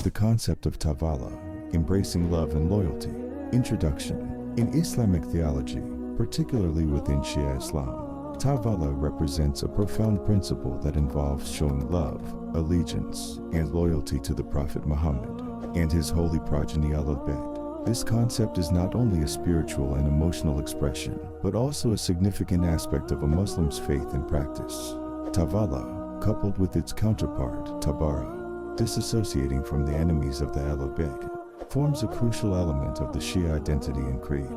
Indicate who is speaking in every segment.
Speaker 1: The concept of Tawallah, embracing love and loyalty. Introduction. In Islamic theology, particularly within Shia Islam, Tawallah represents a profound principle that involves showing love, allegiance, and loyalty to the Prophet Muhammad and his holy progeny Ahlulbayt. This concept is not only a spiritual and emotional expression, but also a significant aspect of a Muslim's faith and practice. Tawallah, coupled with its counterpart, Tabara, disassociating from the enemies of the Ahlulbayt, forms a crucial element of the Shia identity and creed.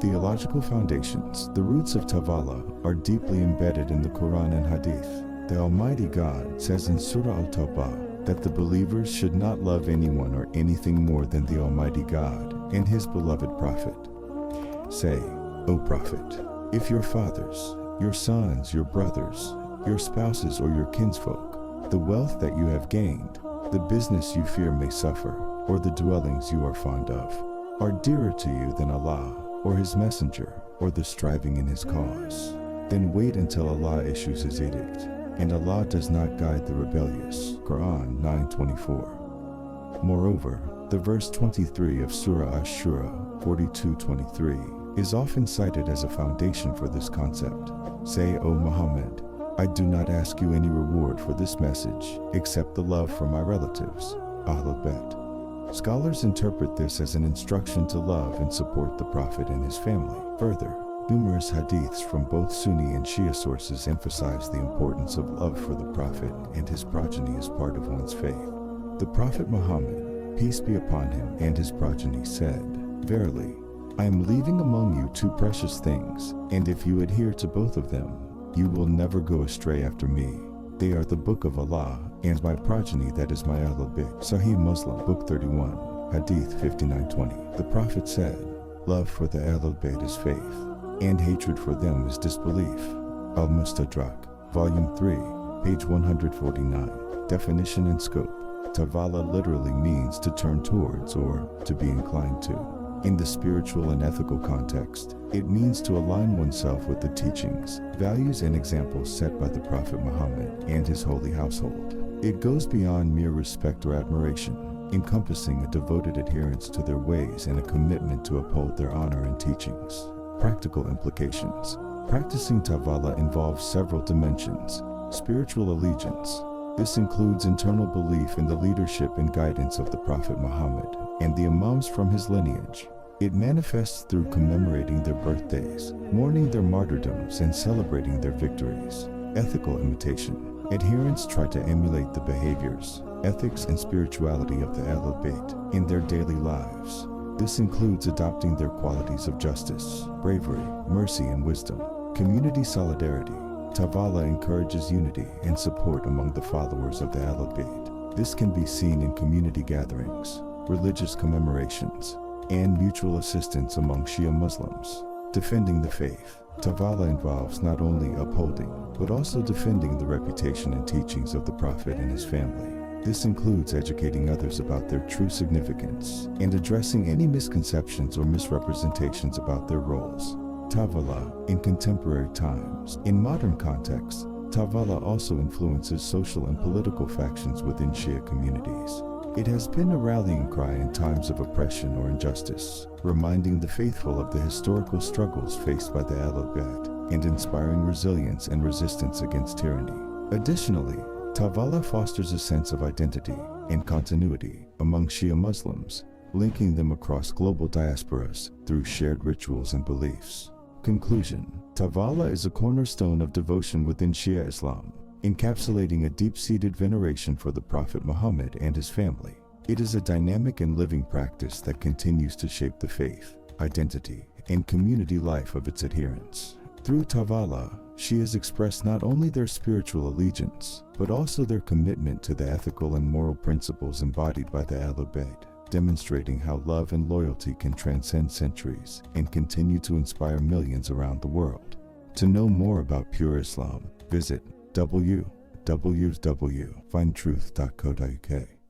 Speaker 1: Theological foundations. The roots of Tawallah are deeply embedded in the Quran and Hadith. The Almighty God says in Surah Al-Tawbah that the believers should not love anyone or anything more than the Almighty God and His beloved Prophet. Say, O Prophet, if your fathers, your sons, your brothers, your spouses, or your kinsfolk, the wealth that you have gained, the business you fear may suffer, or the dwellings you are fond of, are dearer to you than Allah, or His Messenger, or the striving in His cause, then wait until Allah issues His edict, and Allah does not guide the rebellious. Quran 9:24. Moreover, the verse 23 of Surah Ash-Shura 42:23 is often cited as a foundation for this concept. Say, O Muhammad, I do not ask you any reward for this message, except the love for my relatives, Ahlulbayt. Scholars interpret this as an instruction to love and support the Prophet and his family. Further, numerous hadiths from both Sunni and Shia sources emphasize the importance of love for the Prophet and his progeny as part of one's faith. The Prophet Muhammad, peace be upon him, and his progeny said, Verily, I am leaving among you two precious things, and if you adhere to both of them, you will never go astray after me. They are the Book of Allah and my progeny, that is my Ahlulbayt. Sahih Muslim, Book 31, Hadith 5920. The Prophet said, Love for the Ahlulbayt is faith, and hatred for them is disbelief. Al-Mustadrak, Volume 3, page 149. Definition and scope. Tawallah literally means to turn towards or to be inclined to. In the spiritual and ethical context, it means to align oneself with the teachings, values, and examples set by the Prophet Muhammad and his holy household. It goes beyond mere respect or admiration, encompassing a devoted adherence to their ways and a commitment to uphold their honor and teachings. Practical implications. Practicing Tawallah involves several dimensions. Spiritual allegiance. This includes internal belief in the leadership and guidance of the Prophet Muhammad and the Imams from his lineage. It manifests through commemorating their birthdays, mourning their martyrdoms, and celebrating their victories. Ethical imitation. Adherents try to emulate the behaviors, ethics, and spirituality of the Ahlulbayt in their daily lives. This includes adopting their qualities of justice, bravery, mercy, and wisdom. Community solidarity. Tawallah encourages unity and support among the followers of the Ahlulbayt. This can be seen in community gatherings, religious commemorations, and mutual assistance among Shia Muslims. Defending the faith. Tawallah involves not only upholding, but also defending the reputation and teachings of the Prophet and his family. This includes educating others about their true significance and addressing any misconceptions or misrepresentations about their roles. Tawallah in contemporary times. In modern contexts, Tawallah also influences social and political factions within Shia communities. It has been a rallying cry in times of oppression or injustice, reminding the faithful of the historical struggles faced by the Ahlulbayt and inspiring resilience and resistance against tyranny. Additionally, Tawallah fosters a sense of identity and continuity among Shia Muslims, linking them across global diasporas through shared rituals and beliefs. Conclusion. Tawallah is a cornerstone of devotion within Shia Islam, encapsulating a deep-seated veneration for the Prophet Muhammad and his family. It is a dynamic and living practice that continues to shape the faith, identity, and community life of its adherents. Through Tawallah, Shias express not only their spiritual allegiance, but also their commitment to the ethical and moral principles embodied by the Ahlulbayt, demonstrating how love and loyalty can transcend centuries and continue to inspire millions around the world. To know more about pure Islam, visit www.findtruth.co.uk.